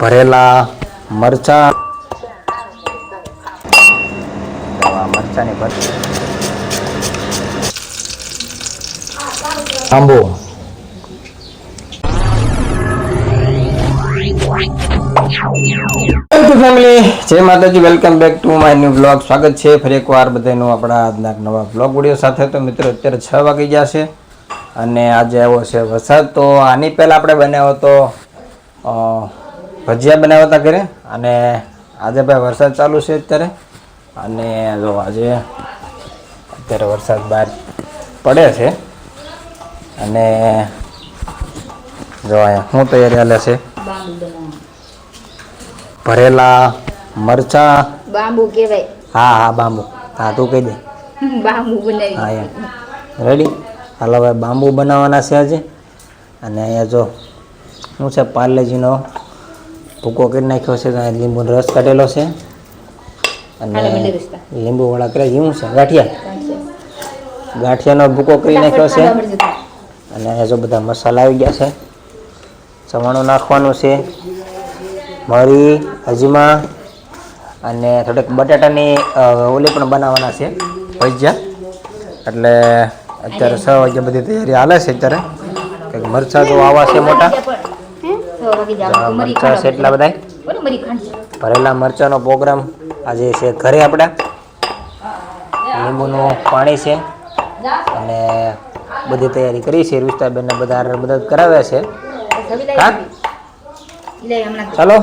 ભરેલા મરચા, મરચાની ભરતી, આંબો. ફેમિલી, જય માતાજી, welcome back to my new blog. સ્વાગત છે ફરી એકવાર બધાનું આપણા આજના નવા બ્લોગ વિડીયો સાથે. તો મિત્રો અત્યારે 6 વાગી ગયા છે અને આજે આવ્યો છે વરસાદ. તો આની પહેલાં આપણે બનાવ્યો તો ભજીયા બનાવ્યા હતા ઘરે, અને આજે ભાઈ વરસાદ ચાલુ છે અત્યારે. અને જો આજે અત્યારે વરસાદ બહાર પડે છે અને જો અહીંયા શું તૈયારી હાલે છે. ભરેલા મરચા, બાંબુ કહેવાય. હા હા બાંબુ, હા તું કહી દે. બાંબુ બનાવી. હા એમ રેડી. હાલો હવે બાંબુ બનાવવાના છે આજે. અને અહીંયા જો શું છે, પાર્લેજીનો ભૂકો કરી નાખ્યો છે, લીંબુનો રસ કાઢેલો છે અને લીંબુ વાળા કરે શું છે, ગાંઠિયાનો ભૂકો કરી નાખ્યો છે. અને અહીંયા જો બધા મસાલા આવી ગયા છે. ચવાણું નાખવાનું છે, મરી, અજમા અને થોડીક બટાટાની ઓલી પણ બનાવવાના છે ભજીયા. એટલે અત્યારે 6 વાગ્યા બધી તૈયારી હાલે છે. અત્યારે કંઈક મરચાં જો આવા છે મોટા, મરચાં છે એટલા બધા. ભરેલા મરચાંનો પ્રોગ્રામ આજે છે ઘરે આપણા. લીંબુનું પાણી છે અને બધી તૈયારી કરી છે. રુસ્તાબેનને બધા મદદ કરાવે છે. ચાલો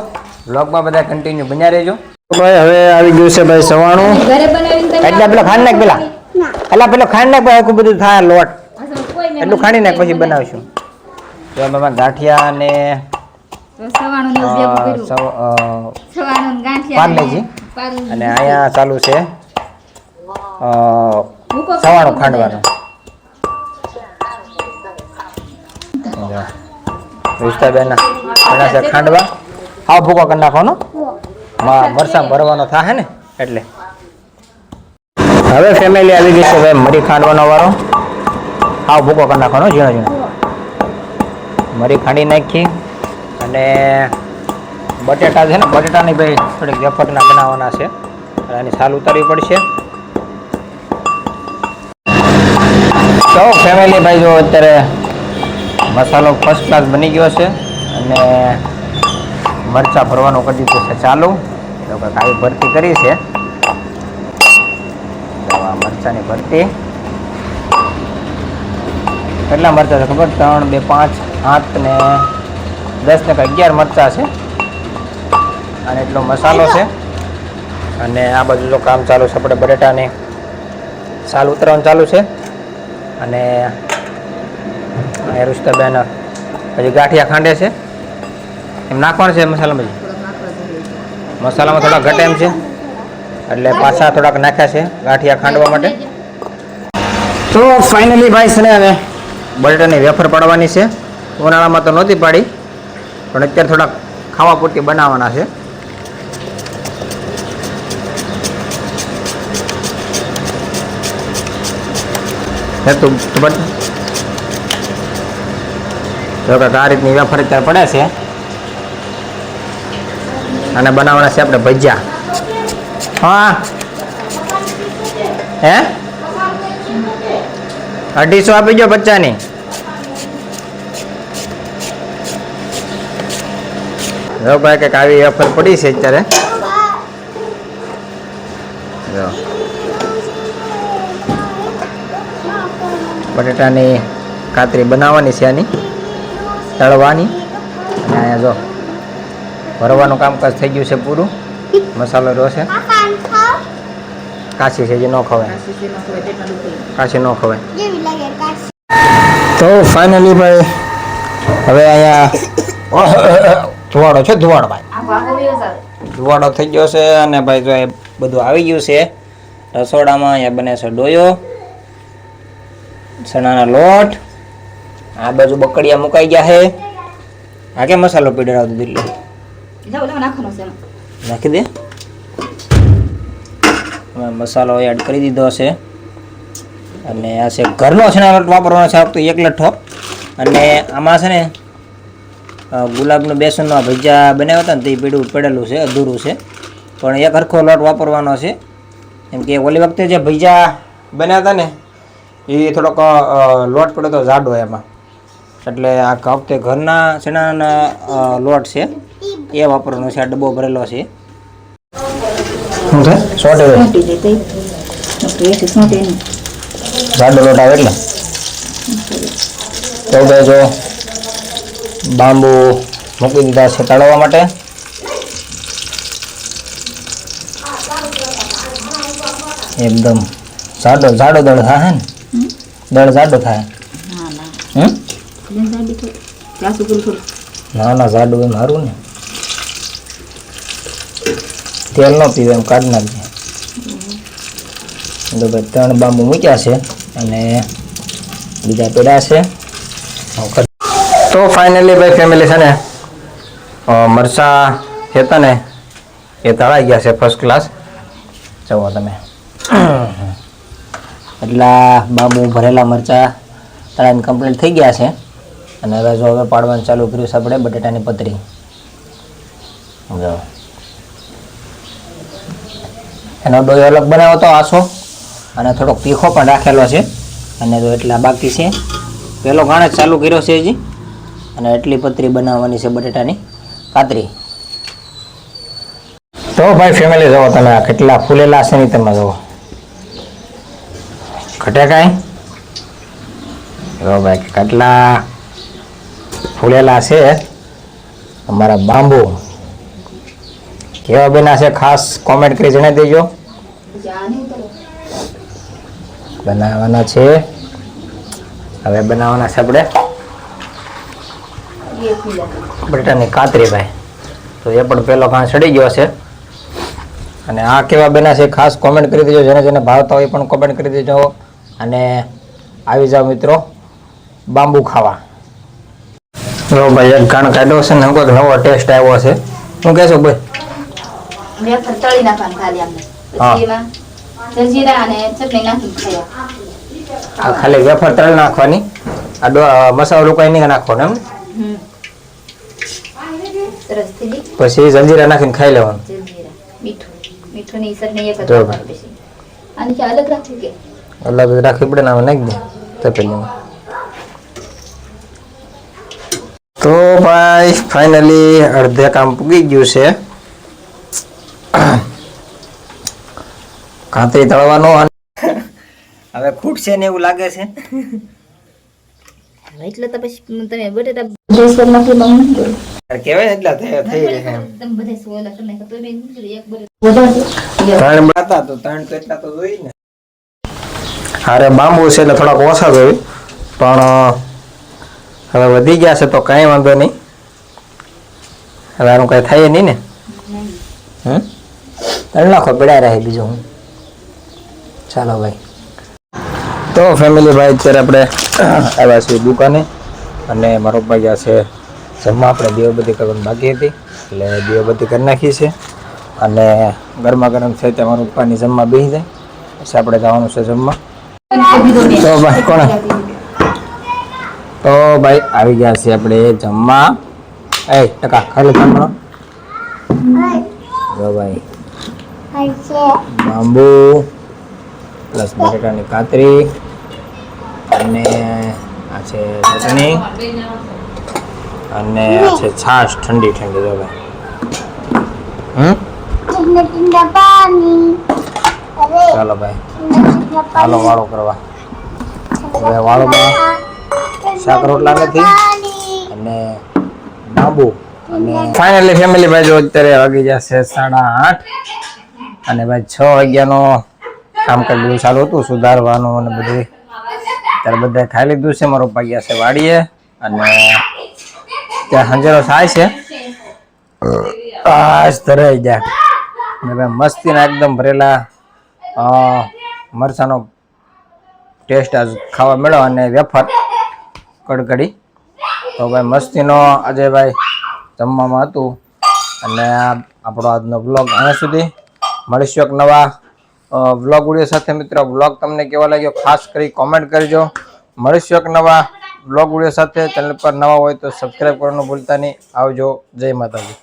બ્લોગમાં બધા કન્ટિન્યુ બન્યા રહેજો. ભાઈ હવે આવી ગયું છે ભાઈ સવાણું. એટલે પેલો ખાંડ નાખ, પેલા પેલો ખાંડ નાખ, આખું બધું થાય લોટ એટલું ખાંડી નાખ, પછી બનાવશું. તો એમાં ગાંઠિયા અને પાર્લેજી, અને અહીંયા ચાલુ છે સવાણું ખાંડવાનું. વિસ્તાબેન છે ખાંડવા, હાવ ભૂકો કરી નાખવાનો, મરચાં ભરવાનો થાય ને એટલે. હવે ફેમિલી આવી ગઈ છે ભાઈ મરી ખાંડવાનો વારો. હાવ ભૂકો કરી નાખવાનો, ઝીણો ઝીણો મરી ખાંડી નાખી. અને બટેટા છે ને, બટેટાની ભાઈ થોડીક વેફરના બનાવવાના છે, એની છાલ ઉતારવી પડશે. તો ફેમિલી ભાઈ જો અત્યારે મસાલો ફર્સ્ટ ક્લાસ બની ગયો છે અને મરચાં ભરવાનું કરી દીધું છે ચાલુ. તો કંઈક આવી ભરતી કરી છે, મરચાંની ભરતી. કેટલા મરચાં છે ખબર? 3, 2, 5, 8 ને 10 ને 11 મરચાં છે. અને એટલો મસાલો છે. અને આ બાજુ જો કામ ચાલુ છે, આપણે બટેટાની છાલ ઉતરવાનું ચાલુ છે. અને રુસ્તાબેન પછી ગાંઠિયા ખાંડે છે. એમ નાખવાનું છે મસાલામાં, મસાલામાં થોડા ઘટે એમ છે એટલે પાછા થોડાક નાખ્યા છે ગાંઠિયા ખાંડવા માટે. તો ફાઇનલી ભાઈ છે ને હવે બટેટાની વેફર પાડવાની છે. ઉનાળામાં તો નહોતી પાડી, પણ અત્યારે થોડાક ખાવા પૂરતી બનાવવાના છે. તું જો કે આ રીતની વેફર અત્યારે પડે છે અને બનાવવાના છે આપણે ભજીયા. હા હે 250 આપી દો બચ્ચાની. જો ભાઈ કંઈક આવી વેફર પડી છે અત્યારે. જો બટેટાની કાતરી બનાવવાની છે, આની તળવાની. અને અહીંયા જો ભરવાનું કામકાજ થઈ ગયું છે પૂરું. મસાલો રહ્યો છે, કાશી છે જે ન ખવાય, કાશી ન ખવાય. તો ફાઇનલી ભાઈ હવે અહીંયા ધુવાડો છે, ધુવાડો ભાઈ ધુવાડો થઈ ગયો છે. અને ભાઈ જો એ બધું આવી ગયું છે રસોડામાં. અહીંયા બને છે ડોયો, ચણાના લોટ, આ બાજુ બકડિયા મુકાઈ ગયા છે. આ કે મસાલો પીડાવતો દિલ્હી નાખી દે. મસાલો એડ કરી દીધો છે. અને આ છે ઘરનો છે ને લોટ વાપરવાનો છે, તો 1 લઠ્ઠો. અને આમાં છે ને ગુલાબનું બેસનના ભજીયા બનાવ્યા હતા ને તે પીડું પડેલું છે, અધૂરું છે, પણ એક હરખો લોટ વાપરવાનો છે. એમ કે ઓલી વખતે જે ભજીયા બન્યા હતા ને એ થોડોક લોટ પડ્યો તો જાડો એમાં, એટલે આ વખતે ઘરના ચણાના લોટ છે એ વાપરવાનો છે. આ ડબ્બો ભરેલો છે. શું છે? સોટે જાડો લોટ આવે એટલે તો ભાઈ જો બાંબુ મૂકી દીધા છે તળવા માટે. એકદમ જાડો દળ થાય ને, દળ જાડો થાય. ના ના જાડું એમ સારું ને, તેલ ન પીવે એમ કાઢી નાખજે. તો ભાઈ 3 બાંબુ મૂક્યા છે અને બીજા પેડા છે. તો ફાઇનલી ભાઈ ફેમિલી છે ને મરચાં હતા ને એ તળાઈ ગયા છે ફર્સ્ટ ક્લાસ. જુઓ તમે એટલા બાંબુ ભરેલા મરચાં તળાઈને કમ્પ્લીટ થઈ ગયા છે. અને હવે જો હવે પાડવાનું ચાલુ કર્યું છે આપણે બટેટાની પતરી. જો એનો ડોયો અલગ બનાવ્યો હતો આસો, અને થોડોક તીખો પણ રાખેલો છે. અને જો એટલા બાકી છે, પહેલો ગાણે જ ચાલુ કર્યો છે હજી. અને એટલી પતરી બનાવવાની છે બટેટાની કાતરી. તો ભાઈ ફેમિલી જુઓ તમે આ કેટલા ફૂલેલા છે ને તમે જુઓ, ઘટે કાંઈ? જો ભાઈ કેટલા ફૂલેલા છે અમારા બાંબુ. કેવા બન્યા છે ખાસ કોમેન્ટ કરી જણાવી દેજો. બનાવવાના છે, હવે બનાવવાના છે આપણે બટાટાની કાતરી ભાઈ. તો એ પણ પહેલો ઘાણ ચડી ગયો છે. અને આ કેવા બન્યા છે ખાસ કોમેન્ટ કરી દેજો. જેને જેને ભાવતા હોય એ પણ કોમેન્ટ કરી દેજો. અને આવી જાઓ મિત્રો બાંબુ ખાવા. જો ભાઈ એક ઘાણ કાઢ્યો છે ને કોઈ નવો ટેસ્ટ આવ્યો છે. શું કહેશો ભાઈ? વેફર તળી નાખવાનું ખાલી આમને, પછી એમાં જલજીરા અને ચટણી નાખીને ખાયા. આ ખાલી વેફર તળી નાખવાની, આ મસાલો કઈ નહીં નાખવાનો એમ. સરસ થઈ ગઈ. પછી જલજીરા નાખીને ખાઈ લેવાનું. જલજીરા મીઠું ની ચટણી એક જ નાખવાનું. પછી આની કે અલગ રાખી કે અલગ રાખી પડે ને આમાં નાખી દે તપેલીમાં. તો ભાઈ ફાઇનલી અડધે કામ પૂગી ગયું છે. કાતરી તળવાનો હવે ખૂટશે ને એવું લાગે છે. એટલે તો પછી તમે બટેટા ડ્રેસ પર નાખી બાંધો કેવાય એટલા થઈ રહે. તમે બધે સોલા કરી નાખો તો બે એક બટેટા 3 હતા તો 3 તો એટલા તો જોઈ ને. હારે બાંબુ છે એટલે થોડાક ઓછા જોઈ, પણ હવે વધી ગયા છે તો કાંઈ વાંધો નહીં. હવે આનું કાંઈ થાય નહીં ને. તળ નાખો પીડા રહે બીજું હું. ચાલો ભાઈ. તો ફેમિલી ભાઈ અત્યારે આપણે આવ્યા છીએ દુકાને, અને મારો ભાઈ ગયા છે જમવા. આપણે દીવાબત્તી કરવાની બાકી હતી એટલે દીવાબત્તી કરી નાખી છે. અને ગરમા ગરમ છે તે મારા પપ્પાની જમવા બેસી જાય પછી આપણે જવાનું છે જમવા. તો ભાઈ કોણ? તો ભાઈ આવી ગયા છે આપણે જમવા. એ ટકા ખાલી જમવાનો. જો ભાઈ બાંબુ પ્લસ બટેટાની કાતરી, અને આ છે ચટણી, અને આ છે છાશ ઠંડી ઠંડી. જો ભાઈ ચાલો ભાઈ હાલો વાળો કરવા. હવે વાળોમાં શાક રોટલા નથી અને બાંબુ. અને ફાઇનલી ફેમિલી ભાઈ જો અત્યારે વાગી જશે 8:30. અને ભાઈ 6 વાગ્યાનો કામકાજ બધું ચાલુ હતું સુધારવાનું અને બધું. ત્યારે બધા ખાઈ લીધું છે. મારો પપ્પા ગયા છે વાડીએ, અને ત્યાં હંજેરો થાય છે. ધરાઈ જાય ને ભાઈ મસ્તીના એકદમ ભરેલા મરચાંનો ટેસ્ટ આજ ખાવા મળ્યો, અને વેફર કડકડી. તો ભાઈ મસ્તીનો આજે ભાઈ જમવામાં હતું. અને આપણો આજનો બ્લોગ અહીંયા સુધી. મળીશું એક નવા વ્લોગ વિડીયો સાથે. મિત્રો વ્લોગ તમને કેવો લાગ્યો ખાસ કરી કોમેન્ટ કરજો. મળીશું એક નવા બ્લોગ વિડીયો સાથે. ચેનલ પર નવા હોય તો સબસ્ક્રાઈબ કરવાનું ભૂલતા નહીં. આવજો. જય માતાજી.